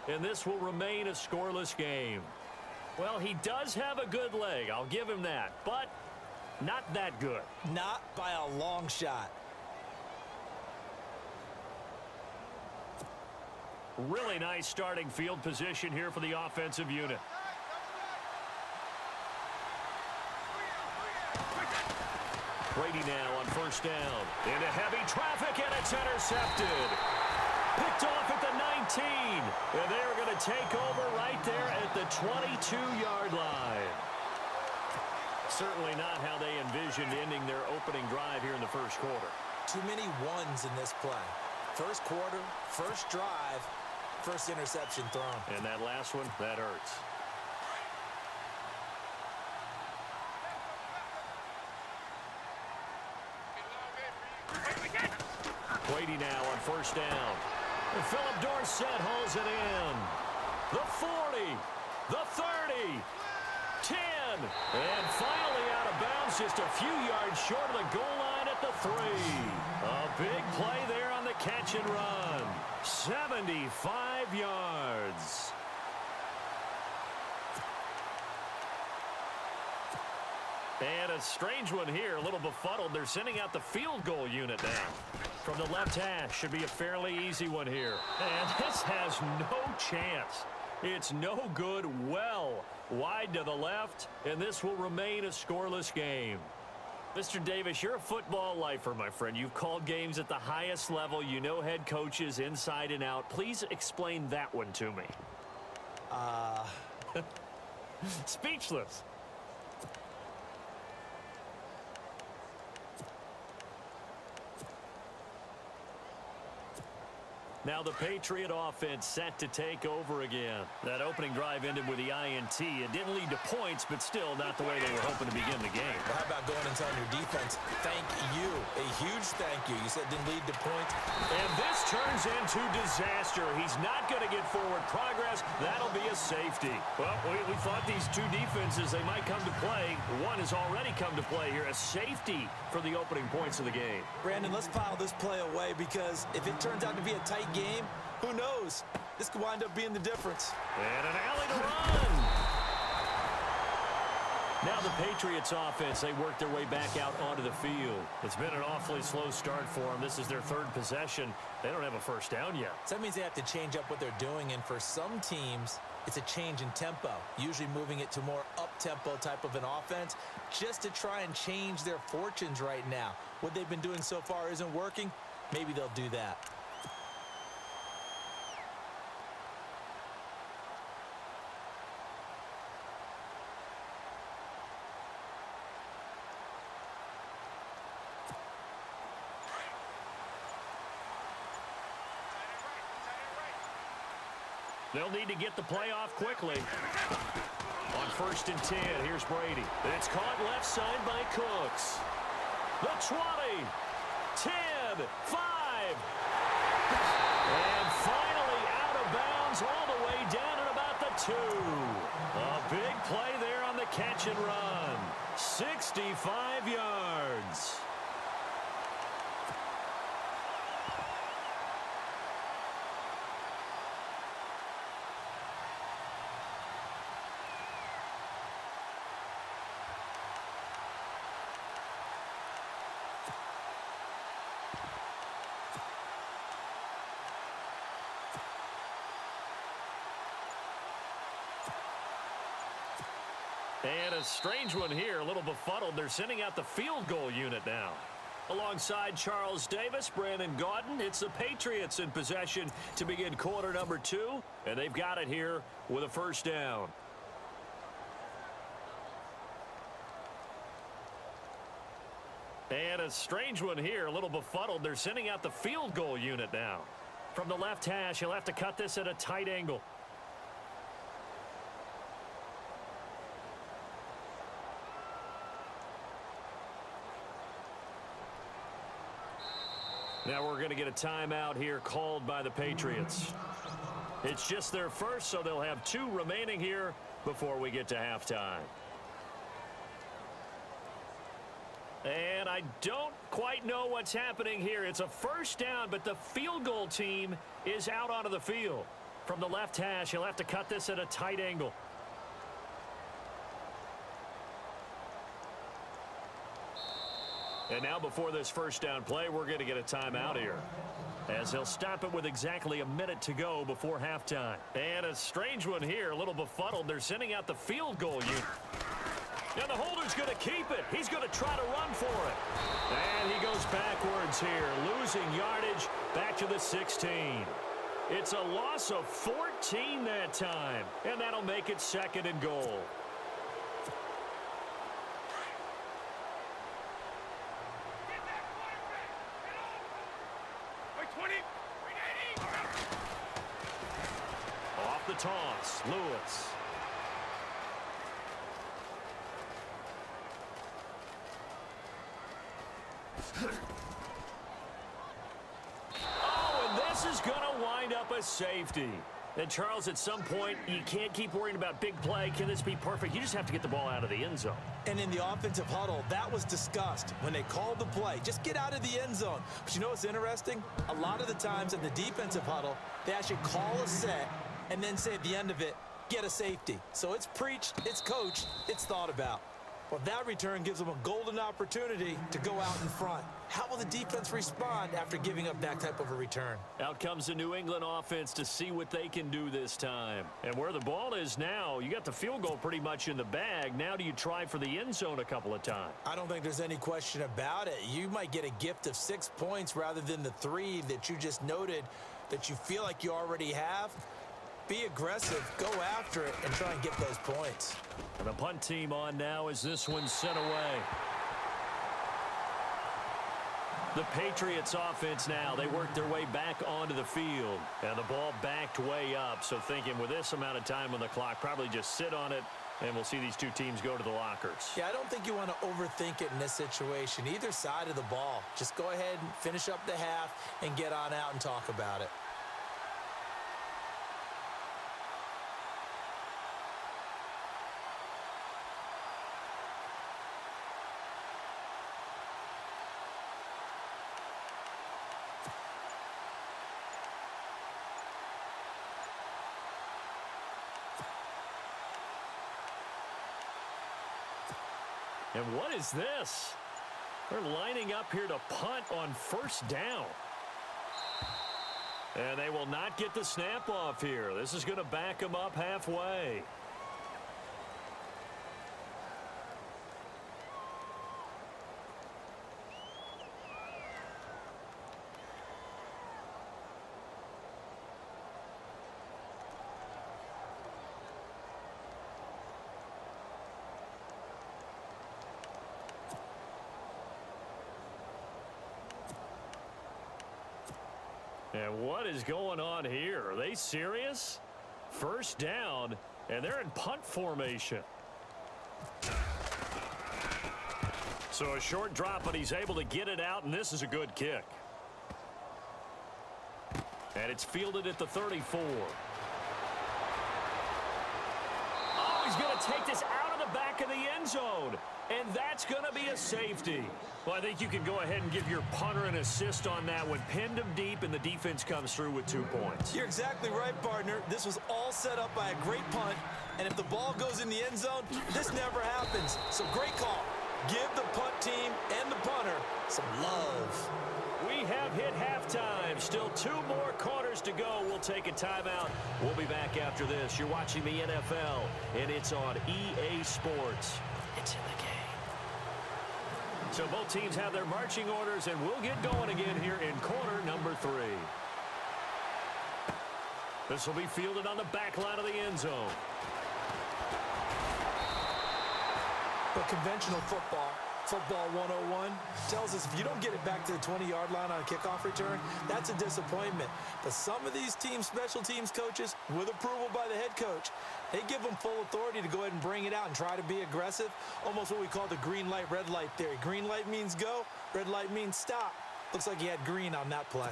and this will remain a scoreless game. Well, he does have a good leg. I'll give him that, but not that good. Not by a long shot. Really nice starting field position here for the offensive unit. Brady now on first down. Into heavy traffic, and it's intercepted. Picked off at the 19. And they're going to take over right there at the 22-yard line. Certainly not how they envisioned ending their opening drive here in the first quarter. Too many ones in this play. First quarter, first drive, first interception thrown. And that last one, that hurts. Brady now on first down. And Philip Dorsett hauls it in. The 40, the 30, 10, and finally out of bounds just a few yards short of the goal line at the 3. A big play there on the catch and run. 75 yards. And a strange one here, a little befuddled. They're sending out the field goal unit now. From the left hash, should be a fairly easy one here. And this has no chance. It's no good, well wide to the left, and this will remain a scoreless game. Mr. Davis, you're a football lifer, my friend. You've called games at the highest level. You know head coaches inside and out. Please explain that one to me. Speechless. Now the Patriot offense set to take over again. That opening drive ended with the INT. It didn't lead to points, but still not the way they were hoping to begin the game. Well, how about going and telling your defense, thank you, a huge thank you. You said it didn't lead to points. And this turns into disaster. He's not going to get forward progress. That'll be a safety. Well, we thought these two defenses, they might come to play. One has already come to play here. A safety for the opening points of the game. Brandon, let's file this play away because if it turns out to be a tight game, who knows? This could wind up being the difference. And an alley to run. Now the Patriots offense, they work their way back out onto the field. It's been an awfully slow start for them. This is their third possession. They don't have a first down yet. So that means they have to change up what they're doing, and for some teams, it's a change in tempo, usually moving it to more up-tempo type of an offense just to try and change their fortunes right now. What they've been doing so far isn't working. Maybe they'll do that. They'll need to get the play off quickly. On 1st and 10, here's Brady. It's caught left side by Cooks. The 20, 10, 5. And finally out of bounds all the way down at about the 2. A big play there on the catch and run. 65 yards. And a strange one here, a little befuddled. They're sending out the field goal unit now. Alongside Charles Davis, Brandon Gaudin, it's the Patriots in possession to begin quarter number 2, and they've got it here with a first down. And a strange one here, a little befuddled. They're sending out the field goal unit now. From the left hash, he'll have to cut this at a tight angle. Now we're going to get a timeout here called by the Patriots. It's just their first, so they'll have 2 remaining here before we get to halftime. And I don't quite know what's happening here. It's a first down, but the field goal team is out onto the field. From the left hash, he'll have to cut this at a tight angle. And now before this first down play, we're going to get a timeout here, as he'll stop it with exactly a minute to go before halftime. And a strange one here, a little befuddled. They're sending out the field goal unit. And the holder's going to keep it. He's going to try to run for it. And he goes backwards here, losing yardage back to the 16. It's a loss of 14 that time, and that'll make it 2nd and goal. Off the toss, Lewis. Oh, and this is going to wind up a safety. And Charles, at some point, you can't keep worrying about big play. Can this be perfect? You just have to get the ball out of the end zone. And in the offensive huddle, that was discussed when they called the play. Just get out of the end zone. But you know what's interesting? A lot of the times in the defensive huddle, they actually call a set and then say at the end of it, get a safety. So it's preached, it's coached, it's thought about. Well, that return gives them a golden opportunity to go out in front. How will the defense respond after giving up that type of a return? Out comes the New England offense to see what they can do this time. And where the ball is now, you got the field goal pretty much in the bag. Now do you try for the end zone a couple of times? I don't think there's any question about it. You might get a gift of 6 points rather than the 3 that you just noted that you feel like you already have. Be aggressive, go after it, and try and get those points. And the punt team on now as this one's sent away. The Patriots offense now, they work their way back onto the field. And the ball backed way up. So thinking with this amount of time on the clock, probably just sit on it, and we'll see these two teams go to the lockers. Yeah, I don't think you want to overthink it in this situation. Either side of the ball. Just go ahead and finish up the half and get on out and talk about it. And what is this? They're lining up here to punt on first down. And they will not get the snap off here. This is going to back them up halfway. And what is going on here? Are they serious? First down, and they're in punt formation. So a short drop, but he's able to get it out, and this is a good kick. And it's fielded at the 34. Oh, he's going to take this out of the back of the end zone. And that's going to be a safety. Well, I think you can go ahead and give your punter an assist on that one. Pinned him deep, and the defense comes through with 2 points. You're exactly right, partner. This was all set up by a great punt. And if the ball goes in the end zone, this never happens. So great call. Give the punt team and the punter some love. We have hit halftime. Still 2 more quarters to go. We'll take a timeout. We'll be back after this. You're watching the NFL, and it's on EA Sports. It's in the game. So both teams have their marching orders, and we'll get going again here in quarter number 3. This will be fielded on the back line of the end zone. But conventional football 101, tells us if you don't get it back to the 20-yard line on a kickoff return, that's a disappointment. But some of these teams, special teams coaches, with approval by the head coach, they give them full authority to go ahead and bring it out and try to be aggressive, almost what we call the green light, red light theory. Green light means go, red light means stop. Looks like he had green on that play.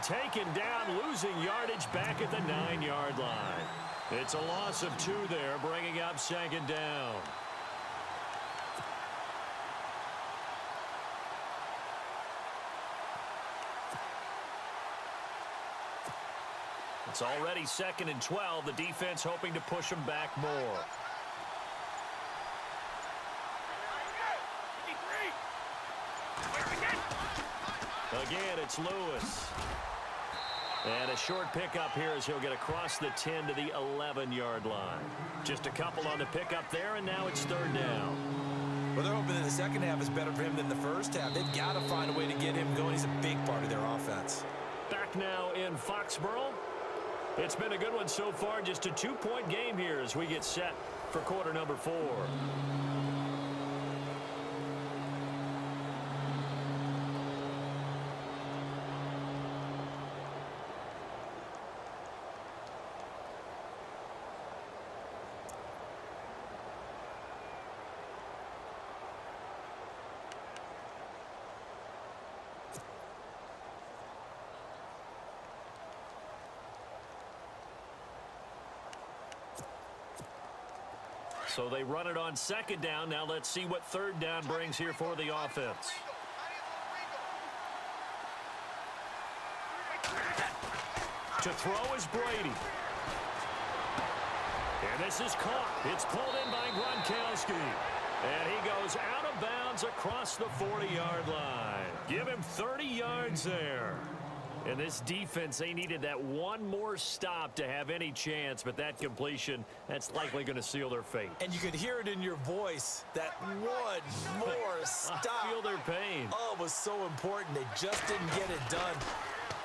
taken down, losing yardage back at the 9-yard line. It's a loss of 2 there, bringing up second down. It's already 2nd and 12. The defense hoping to push them back more. Again, it's Lewis. And a short pickup here as he'll get across the 10 to the 11-yard line. Just a couple on the pickup there, and now it's 3rd down. Well, they're hoping that the second half is better for him than the first half. They've got to find a way to get him going. He's a big part of their offense. Back now in Foxborough. It's been a good one so far. Just a 2-point game here as we get set for quarter number 4. So they run it on 2nd down. Now let's see what 3rd down brings here for the offense. To throw is Brady. And this is caught. It's pulled in by Gronkowski. And he goes out of bounds across the 40-yard line. Give him 30 yards there. And this defense, they needed that one more stop to have any chance, but that completion, that's likely going to seal their fate. And you could hear it in your voice, that one more stop. I feel their pain. Oh, it was so important. They just didn't get it done.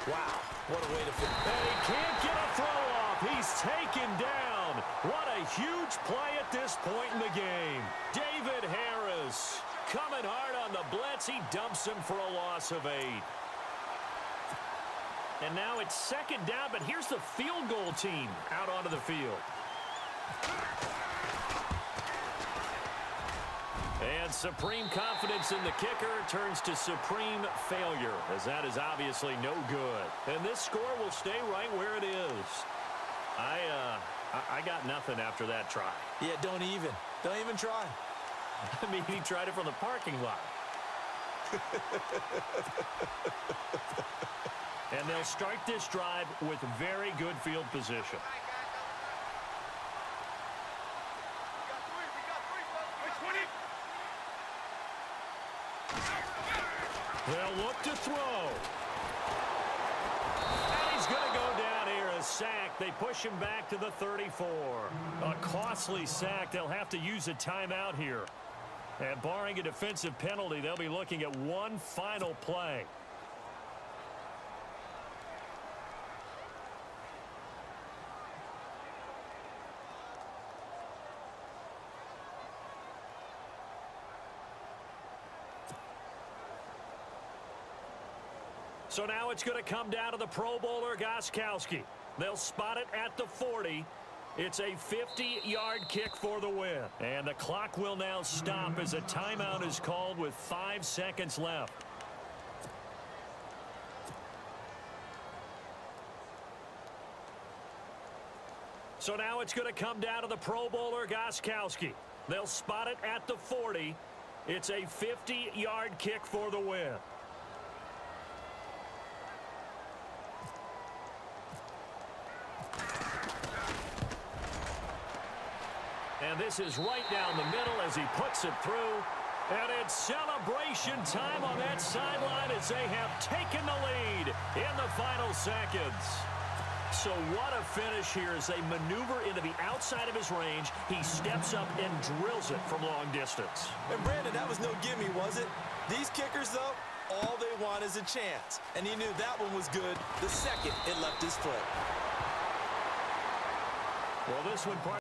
Wow, what a way to finish. And he can't get a throw off. He's taken down. What a huge play at this point in the game. David Harris coming hard on the blitz. He dumps him for a loss of 8. And now it's 2nd down, but here's the field goal team out onto the field. And supreme confidence in the kicker turns to supreme failure, as that is obviously no good. And this score will stay right where it is. I got nothing after that try. Yeah, don't even try. I mean, he tried it from the parking lot. And they'll start this drive with very good field position. They'll look to throw. And he's going to go down here, a sack. They push him back to the 34. A costly sack. They'll have to use a timeout here. And barring a defensive penalty, they'll be looking at one final play. So now it's going to come down to the Pro Bowler, Gostkowski. They'll spot it at the 40. It's a 50-yard kick for the win. And the clock will now stop as a timeout is called with 5 seconds left. So now it's going to come down to the Pro Bowler, Gostkowski. They'll spot it at the 40. It's a 50-yard kick for the win. And this is right down the middle as he puts it through. And it's celebration time on that sideline as they have taken the lead in the final seconds. So what a finish here as they maneuver into the outside of his range. He steps up and drills it from long distance. And Brandon, that was no gimme, was it? These kickers, though, all they want is a chance. And he knew that one was good the second it left his foot. Well, this one